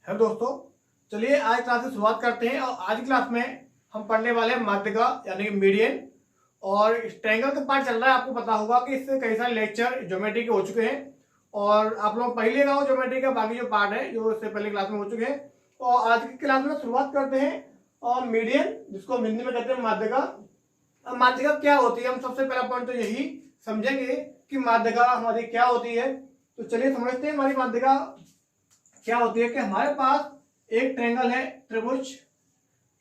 Hello दोस्तों, चलिए आज क्लास की शुरुआत करते हैं। और आज की क्लास में हम पढ़ने वाले हैं माध्यिका यानी कि मीडियन। और ट्रायंगल का पार्ट चल रहा है। आपको पता होगा कि इससे कई सारे लेक्चर ज्योमेट्री के हो चुके हैं और आप लोग पढ़ लिएगा हो ज्योमेट्री का बाकी जो पार्ट है जो इससे पहले क्लास में हो चुके हैं। और आज की क्लास में शुरुआत करते हैं और मीडियन जिसको हम हिंदी में कहते हैं माध्यिका। अब माध्यिका क्या होती है, हम सबसे पहला पॉइंट तो यही समझेंगे कि माध्यिका हमारी क्या होती है। तो चलिए समझते हैं हमारी माध्यिका क्या होती है। कि हमारे पास एक ट्रायंगल है त्रिभुज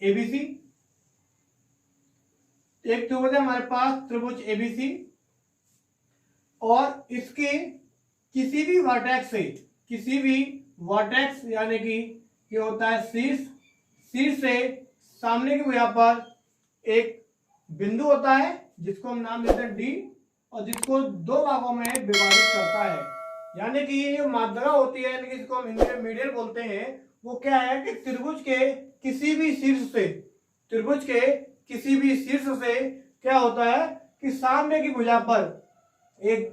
एबीसी, एक त्रिभुज है हमारे पास त्रिभुज एबीसी और इसके किसी भी वर्टेक्स यानी कि ये होता है शीर्ष से सामने की भुजा पर एक बिंदु होता है जिसको हम नाम देते हैं डी और जिसको दो भागों में विभाजित करता है। यानी कि ये जो माध्यिका होती है यानी कि इसको हम हिंदी में मीडियन बोलते हैं, वो क्या है कि त्रिभुज के किसी भी शीर्ष से क्या होता है कि सामने की भुजा पर एक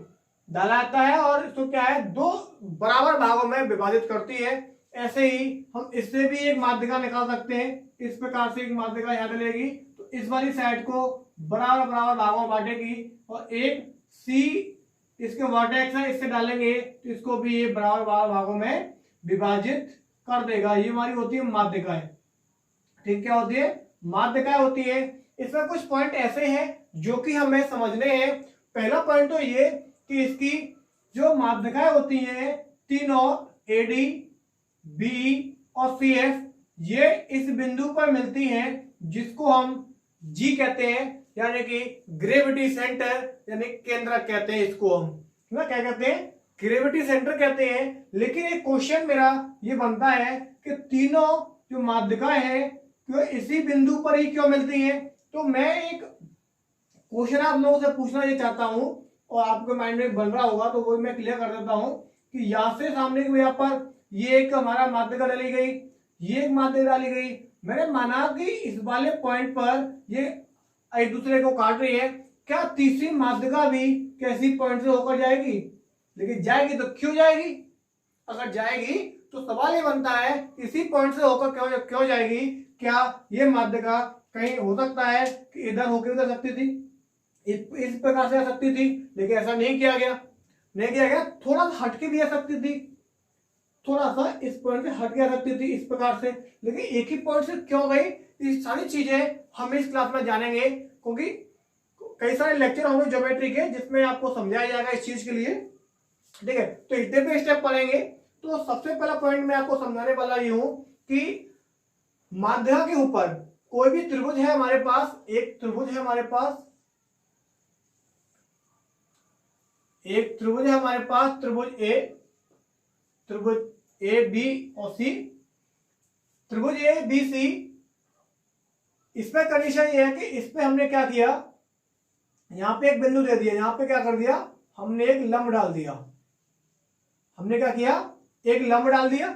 डाला जाता है और इसको क्या है दो बराबर भागों में विभाजित करती है। ऐसे ही हम इससे भी एक माध्यिका निकाल सकते हैं। इस प्रकार से एक माध्यिका यहाँ डलेगी तो इस वाली साइड को बराबर भागों में बांटेगी और एक सी इसके वर्टेक्स है इससे डालेंगे तो इसको भी ये बराबर भागों में विभाजित कर देगा। ये हमारी होती है माध्यिकाएं। ठीक, क्या होती है? माध्यिकाएं होती है। इसमें कुछ पॉइंट ऐसे हैं जो कि हमें समझने हैं। पहला पॉइंट तो ये कि इसकी जो माध्यिकाएं होती हैं तीनों एडी बी और सी एफ ये इस बिंदु पर मिलती हैं जिसको हम जी कहते हैं यानी कि ग्रेविटी सेंटर यानी केंद्रक कहते हैं। इसको हम ना क्या कहते हैं? ग्रेविटी सेंटर कहते हैं। लेकिन एक क्वेश्चन मेरा ये बनता है कि तीनों जो माध्यिकाएं हैं क्यों इसी बिंदु पर ही क्यों मिलती हैं? तो मैं एक क्वेश्चन आप लोगों से पूछना ये चाहता हूं और आपके माइंड में बन रहा होगा तो वो मैं क्लियर कर देता हूं कि यहां से सामने की यहाँ पर ये एक हमारा माध्यिका डाली गई, ये एक माध्यिका डाली गई। मैंने माना कि इस वाले पॉइंट पर ये एक दूसरे को काट रही है, क्या तीसरी माध्यिका भी कैसी पॉइंट से होकर जाएगी? लेकिन जाएगी तो क्यों जाएगी? अगर जाएगी तो सवाल ये बनता है इसी पॉइंट से होकर क्यों जाएगी? क्या ये माध्यिका कहीं हो सकता है कि इधर होकर उधर सकती थी, इस प्रकार से आ सकती थी, लेकिन ऐसा नहीं किया गया। थोड़ा हटके भी आ सकती थी, थोड़ा सा इस पॉइंट से हट के आ सकती थी इस प्रकार से, लेकिन एक ही पॉइंट से क्यों गई? ये सारी चीजें हम इस क्लास में जानेंगे क्योंकि कई सारे लेक्चर होंगे ज्योमेट्री के जिसमें आपको समझाया जाएगा इस चीज के लिए। ठीक है, तो स्टेप बाय स्टेप पढ़ेंगे। तो सबसे पहला पॉइंट मैं आपको समझाने वाला ये हूं कि माध्यिका के ऊपर कोई भी त्रिभुज है हमारे पास, एक त्रिभुज है हमारे पास, त्रिभुज ए बी और सी, त्रिभुज ए बी सी। इसमें कंडीशन ये है कि इसमें हमने क्या किया, यहां पे एक बिंदु दे दिया, यहां पे क्या कर दिया हमने एक लंब डाल दिया। हमने क्या किया? एक लंब डाल दिया।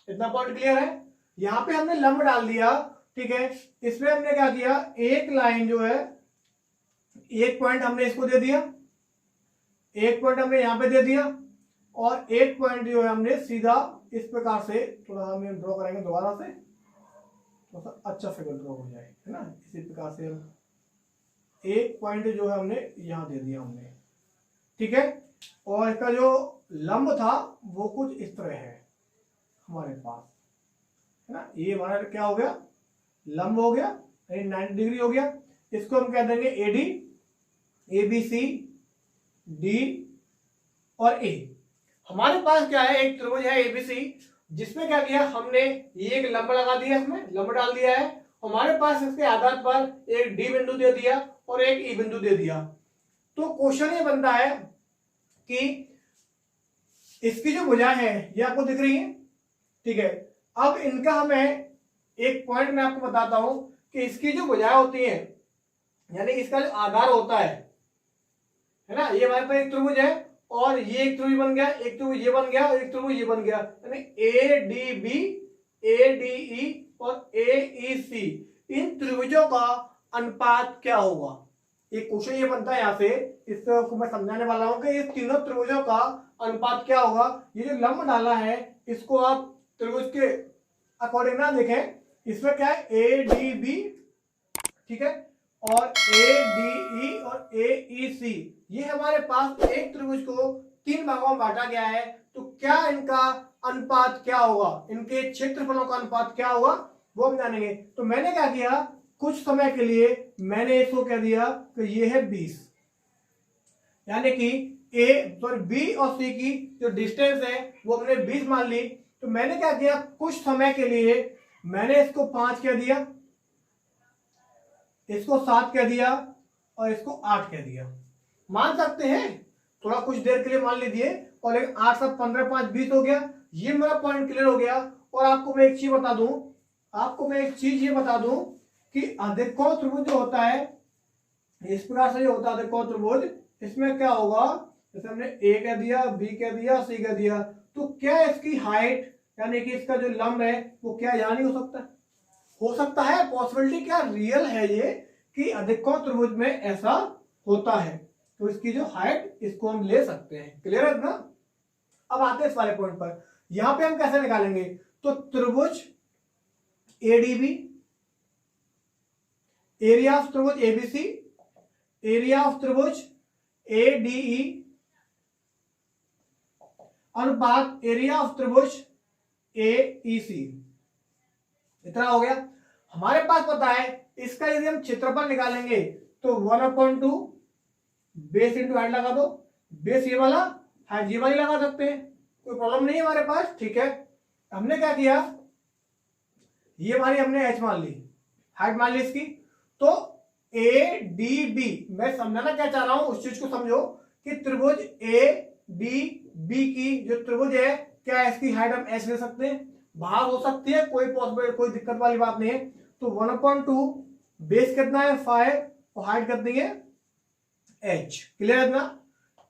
इतना पॉइंट क्लियर है? यहां पे हमने लंब डाल दिया। ठीक है, इसमें हमने क्या किया, एक लाइन जो है एक पॉइंट हमने इसको दे दिया, एक पॉइंट हमने यहां पे दे दिया और एक पॉइंट जो है हमने सीधा इस प्रकार से थोड़ा हम ड्रॉ करेंगे दोबारा से, थोड़ा सा अच्छा फिगर ड्रॉ हो जाए, है ना। इसी प्रकार से हम एक पॉइंट जो है हमने यहां दे दिया हमने। ठीक है, और इसका जो लंब था वो कुछ इस तरह है हमारे पास, है ना। ये हमारा क्या हो गया? लंब हो गया, 90 डिग्री हो गया। इसको हम कह देंगे AD, A B C D और ए। हमारे पास क्या है, एक त्रिभुज है एबीसी जिसमें क्या किया हमने, ये एक लंब लगा दिया, इसमें लंब डाल दिया है। हमारे पास इसके आधार पर एक डी बिंदु दे दिया और एक ई बिंदु दे दिया। तो क्वेश्चन ये बनता है कि इसकी जो भुजाएं हैं ये आपको दिख रही है। ठीक है, अब इनका हमें एक पॉइंट मैं आपको बताता हूं कि इसकी जो भुजाएं होती हैं यानी इसका जो आधार होता है ना, ये हमारे पास एक त्रिभुज है और ये एक त्रिभुज बन गया, एक त्रिभुज ये बन गया और एक त्रिभुज ये बन गया, यानी A D B, A D E और ए ई सी। इन त्रिभुजों का अनुपात क्या होगा? एक क्वेश्चन ये बनता है यहां से, इसको मैं समझाने वाला हूं कि ये तीनों त्रिभुजों का अनुपात क्या होगा। ये जो लंब डाला है इसको आप त्रिभुज के अकॉर्डिंग ना देखें, इसमें क्या है ए डी बी, ठीक है, और ए डी ई और ए ई सी, ये हमारे पास एक त्रिभुज को 3 भागों में बांटा गया है। तो क्या इनका अनुपात क्या होगा, इनके क्षेत्रफलों का अनुपात क्या होगा वो हम जानेंगे। तो मैंने क्या किया, कुछ समय के लिए मैंने इसको कह दिया कि ये है 20, यानी कि बी और सी की जो डिस्टेंस है वो हमने 20 मान ली। तो मैंने क्या किया, कुछ समय के लिए मैंने इसको 5 कह दिया, इसको 7 कह दिया और इसको 8 कह दिया। मान सकते हैं थोड़ा कुछ देर के लिए मान लीजिए, और 8 7 15 5 20 हो गया। ये मेरा पॉइंट क्लियर हो गया। और आपको मैं एक चीज बता दूं, ये बता दूं कि अधिकोण त्रिभुज जो होता है, इस प्रकार से जो होता है अधिकोण त्रिभुज, इसमें क्या होगा, जैसे हमने ए कह दिया, बी कह दिया, सी कह दिया, तो क्या इसकी हाइट यानी कि इसका जो लंब है वो क्या यहाँ नहीं हो सकता है? हो सकता है, पॉसिबिलिटी क्या रियल है ये कि अधिकोण त्रिभुज में ऐसा होता है। तो इसकी जो हाइट इसको हम ले सकते हैं। क्लियर है ना? अब आते हैं इस वाले पॉइंट पर, यहां पे हम कैसे निकालेंगे। तो त्रिभुज एडीबी, एरिया ऑफ त्रिभुज एबीसी, एरिया ऑफ त्रिभुज एडीई अनुपात एरिया ऑफ त्रिभुज एईसी, इतना हो गया। हमारे पास पता है इसका यदि हम क्षेत्रफल निकालेंगे तो 1/2 बेस इंटू हाइट लगा दो, बेस ये वाला, हाइट ये वाली लगा सकते हैं, कोई प्रॉब्लम नहीं है हमारे पास। ठीक है, हमने क्या किया, ये हमारी हमने एच मान ली, हाइट मान ली इसकी। तो ए डी बी, मैं समझाना क्या चाह रहा हूं उस चीज को समझो कि त्रिभुज ए डी बी की जो त्रिभुज है, क्या इसकी हाइट हम एच ले सकते हैं, बाहर हो सकती है, कोई पॉसिबल कोई दिक्कत वाली बात नहीं है। तो 1/2 बेस कितना है 5 और हाइट कितनी है h। क्लियर है ना?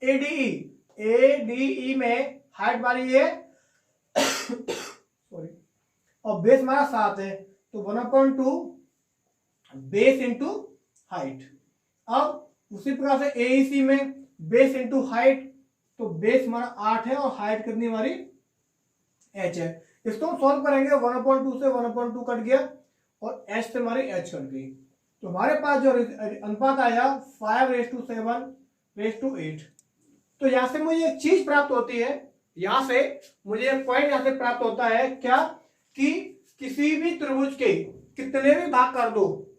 एडीई में हाइट वाली है सॉरी, और बेस हमारा 7 है, तो 1/2 बेस इंटू हाइट। अब उसी प्रकार से एईसी में बेस इंटू हाइट, तो बेस हमारा 8 है और हाइट कितनी हमारी h है। इसको हम सॉल्व करेंगे, 1/2 से 1/2 कट गया और h से हमारी h कट गई। तो हमारे पास जो अनुपात आया 5:7:8। तो यहां से मुझे एक चीज प्राप्त होती है, यहां से मुझे एक पॉइंट यहां से प्राप्त होता है क्या, कि किसी भी त्रिभुज के कितने भी भाग कर दो,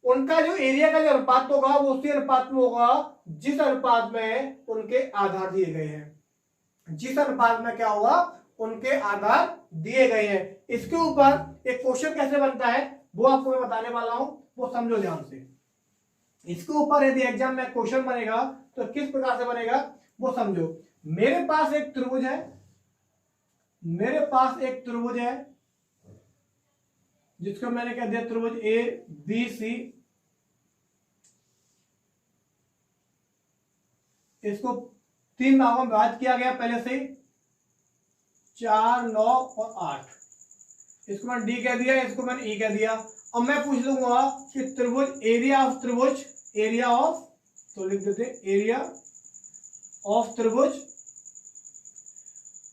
उनका जो एरिया का जो अनुपात होगा वो उसी अनुपात में होगा जिस अनुपात में उनके आधार दिए गए हैं। जिस अनुपात में क्या होगा, उनके आधार दिए गए हैं। इसके ऊपर एक क्वेश्चन कैसे बनता है वो आपको मैं बताने वाला हूं, वो समझो ध्यान से। इसके ऊपर यदि एग्जाम में क्वेश्चन बनेगा तो किस प्रकार से बनेगा वो समझो। मेरे पास एक त्रिभुज है, जिसको मैंने कह दिया त्रिभुज ए बी सी। इसको 3 भागों में विभाजित किया गया पहले से, 4 9 और 8। इसको मैंने डी कह दिया, इसको मैंने ई कह दिया। अब मैं पूछ लूंगा कि त्रिभुज एरिया ऑफ तो लिख देते एरिया ऑफ त्रिभुज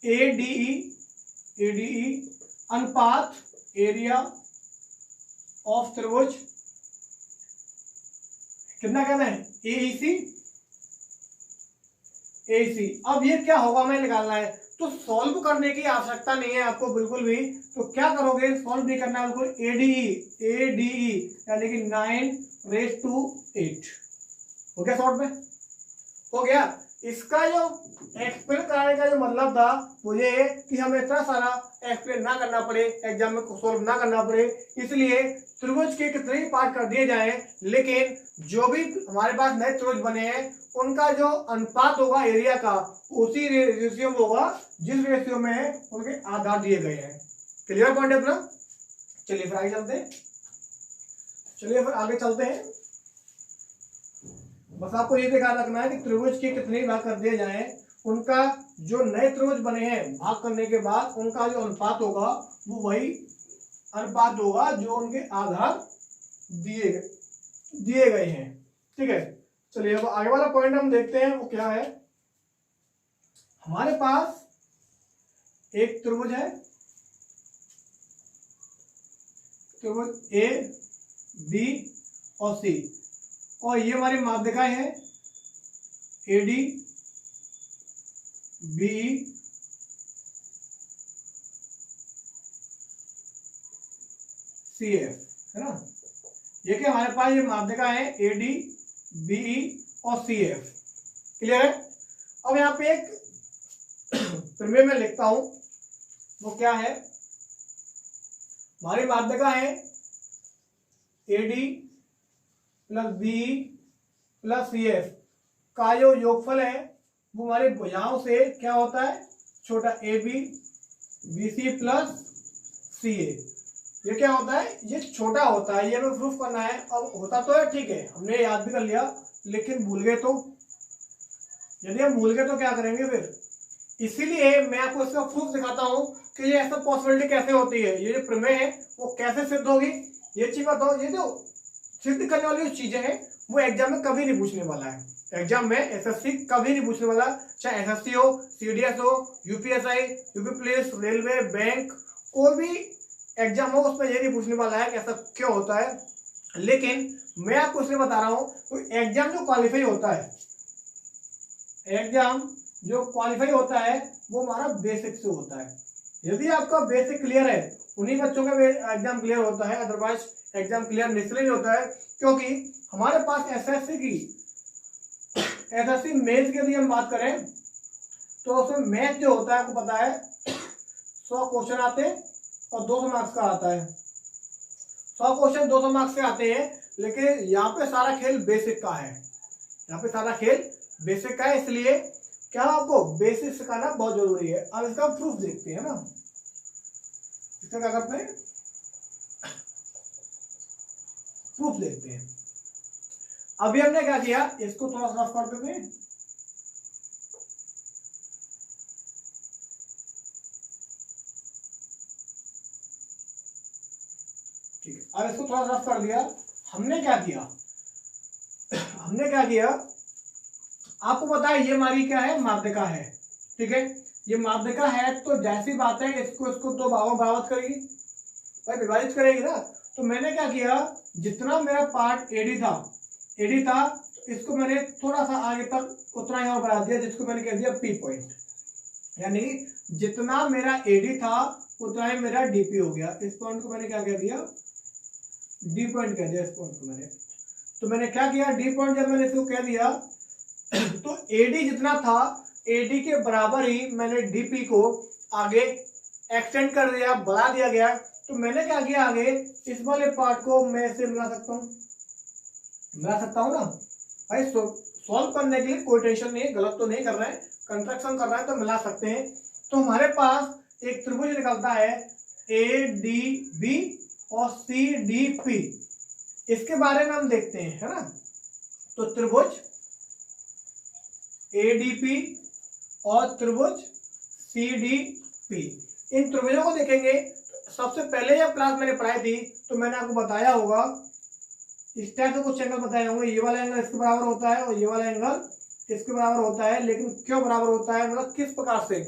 एडीई अनुपात एरिया ऑफ त्रिभुज कितना कहना है एईसी। अब ये क्या होगा हमें निकालना है, तो सॉल्व करने की आवश्यकता नहीं है आपको बिल्कुल भी। तो क्या करोगे, सॉल्व नहीं करना है बिल्कुल। एडीई यानी कि 9/8 हो गया, शॉर्ट में हो गया। इसका जो एक्सप्लेन कराने का जो मतलब था वो ये कि हमें इतना सारा एक्सप्लेन ना करना पड़े, एग्जाम में सॉल्व ना करना पड़े, इसलिए त्रिभुज के कितने ही पार्ट कर दिए जाएं, लेकिन जो भी हमारे पास नए त्रिभुज बने हैं उनका जो अनुपात होगा एरिया का उसी रेशियो में होगा जिस रेशियो में उनके आधार दिए गए हैं। क्लियर पॉइंट है अपना? चलिए फिर आगे चलते हैं। बस आपको ये ध्यान रखना है कि त्रिभुज के कितने भाग कर दिए जाएं, उनका जो नए त्रिभुज बने हैं भाग करने के बाद उनका जो अनुपात होगा वो वही अनुपात होगा जो उनके आधार दिए गए हैं। ठीक है, चलिए अब आगे वाला पॉइंट हम देखते हैं वो क्या है। हमारे पास एक त्रिभुज है, त्रिभुज ए बी और सी, और ये हमारी माध्यिकाएं हैं A D B C F, है ना। ये क्या हमारे पास ये माध्यिका है ए डी बी और सी एफ, क्लियर है। अब यहाँ पे एक प्रमेय में लिखता हूं, वो क्या है, हमारी माध्यिका है A D plus B plus C F का जो योगफल है वो हमारे भुजाओं से क्या होता है, छोटा A B B C plus C A. ये क्या होता है, ये छोटा होता है, ये हमें प्रूफ करना है। अब होता तो है, ठीक है, हमने याद भी कर लिया, लेकिन भूल गए तो, यदि हम भूल गए तो क्या करेंगे फिर। इसीलिए मैं आपको इसका प्रूफ दिखाता हूं कि ये ऐसा पॉसिबिलिटी कैसे होती है, ये जो प्रमेय है वो कैसे सिद्ध होगी। ये चीज बताओ, ये जो सिद्ध करने वाली जो चीजें हैं वो एग्जाम में कभी नहीं पूछने वाला है। एग्जाम में एसएससी कभी नहीं पूछने वाला, चाहे एसएससी हो, सीडीएस हो, UPSI, UP police, railway, bank, कोई भी एग्जाम हो, उसमें ये नहीं पूछने वाला है कि ऐसा क्यों होता है। लेकिन मैं आपको इसलिए बता रहा हूं, तो एग्जाम जो क्वालिफाई होता है, एग्जाम जो क्वालिफाई होता है वो हमारा बेसिक से होता है। यदि आपका बेसिक क्लियर है, उन्हीं बच्चों का एग्जाम क्लियर होता है, अदरवाइज एग्जाम क्लियर इसलिए नहीं होता है क्योंकि हमारे पास एसएससी मेंस की यदि हम बात करें तो उसमें मैथ जो होता है आपको पता है 100 क्वेश्चन आते हैं और 200 मार्क्स का आता है। 100 क्वेश्चन 200 मार्क्स के आते हैं, लेकिन यहाँ पे सारा खेल बेसिक का है, यहाँ पे सारा खेल बेसिक का है, इसलिए क्या आपको बेसिक सिखाना बहुत जरूरी है। अब इसका प्रूफ देखते हैं ना, इसका क्या करते हैं, प्रूफ देखते हैं। अभी हमने क्या किया, इसको थोड़ा सा रफ कर देते हैं, ठीक है। अब इसको थोड़ा सा रफ कर दिया। हमने क्या किया, आपको पता है ये हमारी क्या है, माध्यिका है, ठीक है। ये माध्यिका है तो जैसी बात है, इसको दो भागों में बराबर करेगी, भाई विभाजित करेगी ना। तो मैंने क्या किया, जितना मेरा पार्ट एडी था, इसको मैंने थोड़ा सा आगे तक उतना ही और बढ़ा दिया, जिसको मैंने कह दिया पी पॉइंट, यानी जितना मेरा एडी था उतना ही मेरा डीपी हो गया। इस पॉइंट को मैंने क्या कह दिया, डी पॉइंट कह दिया इस पॉइंट को मैंने। तो मैंने क्या किया, डी पॉइंट जब मैंने इसको कह दिया तो एडी जितना था, एडी के बराबर ही मैंने डीपी को आगे एक्सटेंड कर दिया, बढ़ा दिया गया। तो मैंने क्या किया, आगे इस वाले पार्ट को मैं इससे मिला सकता हूँ ना भाई। सॉल्व करने के लिए कोई टेंशन नहीं है, गलत तो नहीं कर रहे हैं, कंस्ट्रक्शन कर रहे हैं तो मिला सकते हैं। तो हमारे पास एक त्रिभुज निकलता है ए डी बी और सी डी पी, इसके बारे में हम देखते हैं, है ना। तो त्रिभुज एडीपी और त्रिभुज सीडीपी, इन त्रिभुजों को देखेंगे। सबसे पहले जब क्लास मैंने पढ़ाई थी तो मैंने आपको बताया होगा, इस टाइप से कुछ एंगल बताए होंगे, ये वाला एंगल इसके बराबर होता है और ये वाला एंगल इसके बराबर होता है। लेकिन क्यों बराबर होता है, मतलब किस प्रकार से,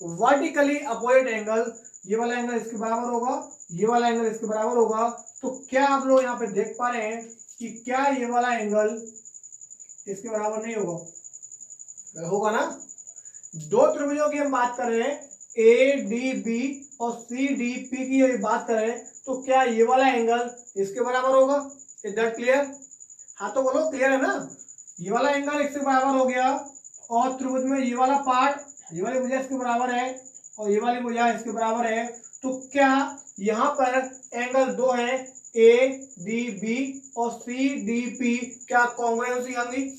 वर्टिकली अपोजिट एंगल, ये वाला एंगल इसके बराबर होगा, ये वाला एंगल इसके बराबर होगा। तो क्या आप लोग यहाँ पे देख पा रहे हैं कि क्या ये वाला एंगल इसके बराबर नहीं होगा ना। दो त्रिभुजों की हम बात कर रहे हैं, ए डी बी और सी डी पी की यदि बात करें तो क्या ये वाला एंगल इसके बराबर होगा, इज दैट क्लियर। हाँ तो बोलो क्लियर है ना, ये वाला एंगल इसके बराबर हो गया और त्रिभुज में ये वाला पार्ट, ये वाली भुजा इसके बराबर है और ये वाली भुजा इसके बराबर है। तो क्या यहाँ पर एंगल दो है, ए डी बी और सी डी पी, क्या कॉन्ग्रुएंसी होंगी,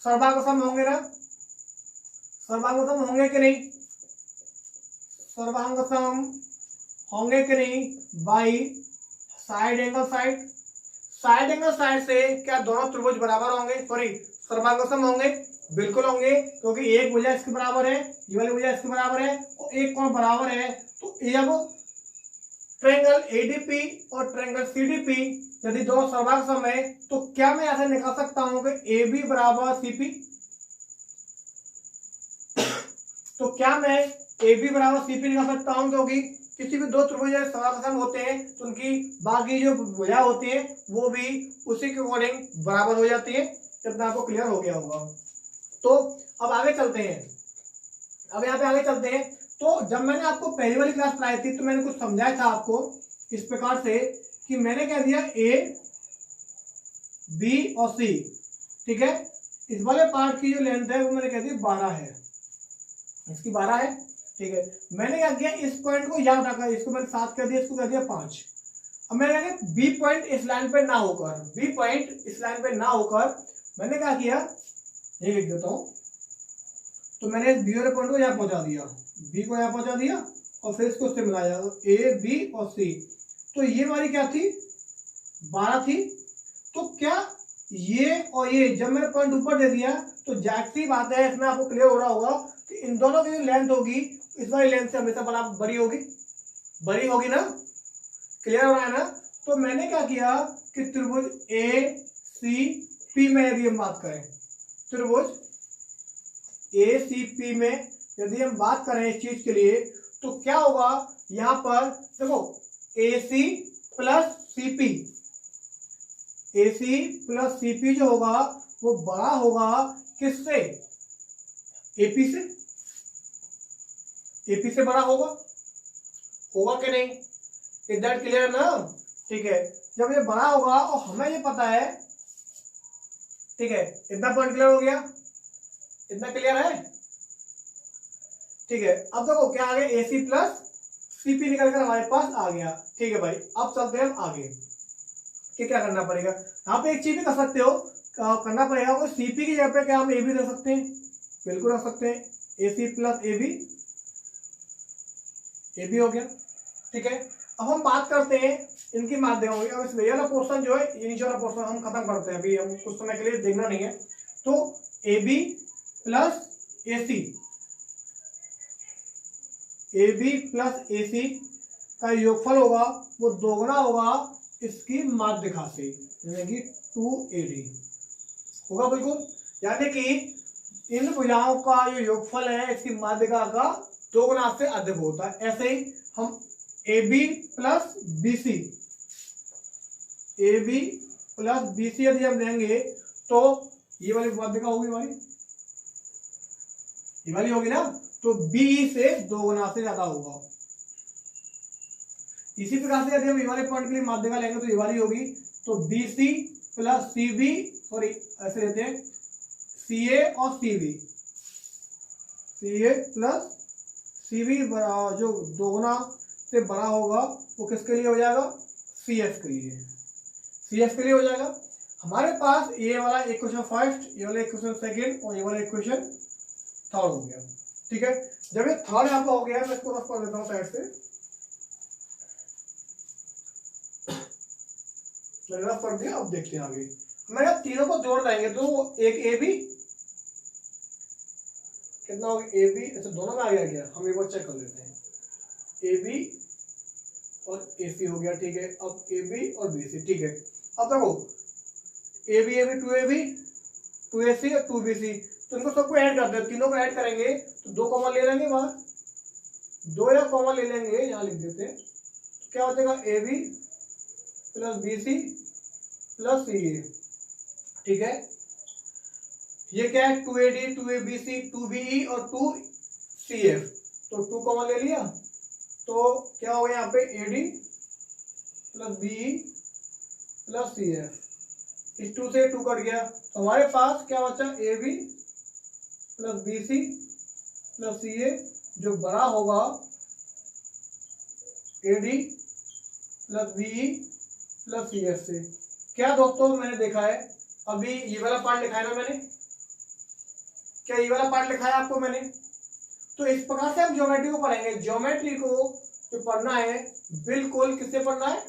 सर्वांगसम होंगे ना, सर्वांगसम होंगे कि नहीं, सर्वांगसम होंगे कि नहीं by side angle side angle side से क्या दोनों त्रिभुज बराबर होंगे, सॉरी सर्वांगसम होंगे, बिल्कुल होंगे, क्योंकि एक भुजा इसके बराबर है, ये वाली भुजा इसके बराबर है और एक कोण बराबर है। तो जब ट्रायंगल एडीपी और ट्रायंगल सीडीपी यदि दोनों सर्वांगसम है तो क्या मैं ऐसे निकाल सकता हूं कि AB बराबर CP। तो क्या मैं ए बी बराबर सी पी निकाल सकता हूँ, क्योंकि किसी भी दो त्रिभुज समासम होते हैं तो उनकी बाकी जो भुजा होती है वो भी उसी के अकॉर्डिंग बराबर हो जाती है। इतना आपको क्लियर हो गया होगा। तो अब आगे चलते हैं, अब यहाँ पे आगे चलते हैं। तो जब मैंने आपको पहली वाली क्लास पढ़ाई थी तो मैंने कुछ समझाया था आपको इस प्रकार से कि मैंने कह दिया ए बी और सी, ठीक है। इस वाले पार्ट की जो लेंथ है वो मैंने कह दी 12 है, इसकी 12 है, ठीक है। मैंने क्या किया, इस पॉइंट को यहाँ उठाकर इसको मैंने 7 कर दिया, इसको कर दिया 5। अब मैंने क्या किया, बी पॉइंट इस लाइन पे ना होकर, बी पॉइंट इस लाइन पे ना होकर मैंने क्या किया, ये लिख देता हूं। तो मैंने इस बी वाले पॉइंट को यहाँ पहुंचा दिया, बी को यहाँ पहुंचा दिया और फिर इसको उससे मिलाया, ए बी और सी। तो ये वाली क्या थी, 12 थी। तो क्या ये और ये जब मैंने पॉइंट ऊपर दे दिया तो जाहिर सी बात है, इसमें आपको क्लियर हो रहा होगा कि इन दोनों की जो लेंथ होगी इस वाली लेंथ से हमेशा बड़ी होगी, बड़ी होगी ना, क्लियर हो रहा है ना। तो मैंने क्या किया कि त्रिभुज ए सी पी में यदि हम बात करें, त्रिभुज ए सी पी में यदि हम बात करें इस चीज के लिए, तो क्या होगा, यहां पर देखो ए सी प्लस सीपी, ए सी प्लस सीपी जो होगा वो बड़ा होगा किससे, एपी से, एपी से बड़ा होगा, होगा कि नहीं, इज दैट क्लियर ना, ठीक है। जब ये बड़ा होगा और हमें ये पता है, ठीक है, इतना पॉइंट क्लियर हो गया, इतना क्लियर है, ठीक है। अब देखो क्या आ गया, ए सी प्लस सीपी निकल कर हमारे पास आ गया, ठीक है भाई। अब चलते हैं हम आगे कि क्या करना पड़ेगा। यहाँ पे एक चीज भी कर सकते हो, करना पड़ेगा, वो सीपी की जगह पे क्या हम ए बी रख सकते हैं, बिल्कुल रख सकते हैं, ए सी प्लस ए बी हो गया, ठीक है। अब हम बात करते हैं इनकी माध्यमों की। अब इसमें वाला पोर्शन जो है, ये नीचे वाला पोर्शन हम खत्म करते हैं, अभी हम कुछ समय के लिए देखना नहीं है। तो A B plus A C, A B plus A C का योगफल होगा वो दोगुना होगा इसकी माध्यिका से, यानी कि 2AD होगा, बिल्कुल। यानी कि इन भुजाओं का जो योगफल है इसकी माध्यिका का दोगुना से अधिक होता है। ऐसे ही हम A B plus B C, A B plus B C यदि हम लेंगे तो ये वाली माध्यिका होगी हमारी, ये वाली होगी ना, तो बी से दोगुना से ज्यादा होगा। इसी प्रकार से यदि हम ये वाले पॉइंट के लिए माध्यिका लेंगे तो ये वाली होगी, तो B C plus C B, sorry ऐसे लेते हैं, सी ए और C B, C A plus C B जो दोगुना से बड़ा होगा वो किसके लिए हो जाएगा, सी एफ के लिए, सी एफ के लिए हो जाएगा। हमारे पास ये वाला इक्वेशन फर्स्ट, ये वाला इक्वेशन सेकंड और ये वाला इक्वेशन थर्ड हो गया, ठीक है। जब ये थर्ड आपका हो गया, मैं इसको रफ कर देता हूँ साइड से, मैंने रफ कर दिया। अब देखते हैं आगे, मैंने तीनों को जोड़ देंगे तो एक ए बी कितना होगा, ए बी, ऐसे दोनों में आ गया क्या, हम एक बार चेक कर लेते हैं, ए बी और ए सी हो गया, ठीक है। अब ए बी और बी सी, ठीक है। अब देखो ए बी 2AB 2AC और 2BC, तो इनको सबको ऐड करते हैं, तीनों को ऐड करेंगे तो 2 कॉमन ले लेंगे बाहर, 2 या कॉमन ले लेंगे, यहाँ लिख देते हैं। तो क्या हो जाएगा, A B plus B C plus C A, ठीक है। ये क्या है, 2AD 2ABC 2BE और 2CF, तो 2 कॉमन ले लिया तो क्या हो गया यहाँ पे, AD plus BE plus CF, इस 2 से 2 कट गया, तो हमारे पास क्या बचा, AB plus BC plus CA जो बड़ा होगा AD plus BE plus CF से। क्या दोस्तों मैंने देखा है, अभी ये वाला पार्ट लिखा है ना मैंने, क्या ये वाला पार्ट लिखा है आपको मैंने, तो इस प्रकार से हम ज्योमेट्री को पढ़ेंगे। ज्योमेट्री को जो पढ़ना है बिल्कुल किससे पढ़ना है,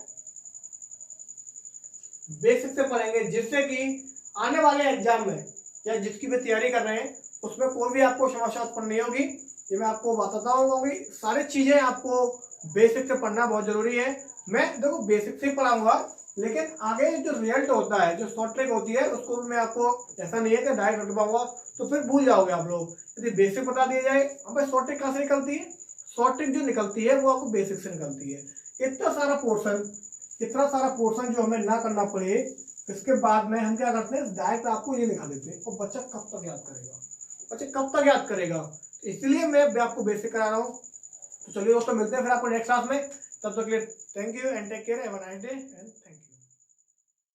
बेसिक से पढ़ेंगे, जिससे कि आने वाले एग्जाम में या जिसकी भी तैयारी कर रहे हैं उसमें कोई भी आपको समस्या उत्पन्न नहीं होगी। ये मैं आपको बताता हूँ, सारी चीजें आपको बेसिक से पढ़ना बहुत जरूरी है। मैं देखो बेसिक से ही पढ़ाऊंगा, लेकिन आगे जो रिजल्ट होता है, जो शॉर्ट ट्रिक होती है, उसको भी मैं आपको, ऐसा नहीं है कि डायरेक्ट रट पाऊंगा तो फिर भूल जाओगे आप लोग। यदि बेसिक बता दिया जाए, अब शॉर्ट ट्रिक कहाँ से निकलती है, शॉर्ट ट्रिक जो निकलती है वो आपको बेसिक से निकलती है। इतना सारा पोर्शन जो हमें ना करना पड़े, इसके बाद में हम क्या करते हैं, डायरेक्ट आपको ये लिखा देते हैं, और बच्चा कब तक याद करेगा, इसलिए मैं आपको बेसिक करा रहा हूँ। तो चलिए दोस्तों, मिलते हैं फिर आपको नेक्स्ट क्लास में। तब तक के लिए thank you and take care, have a nice day and thank you.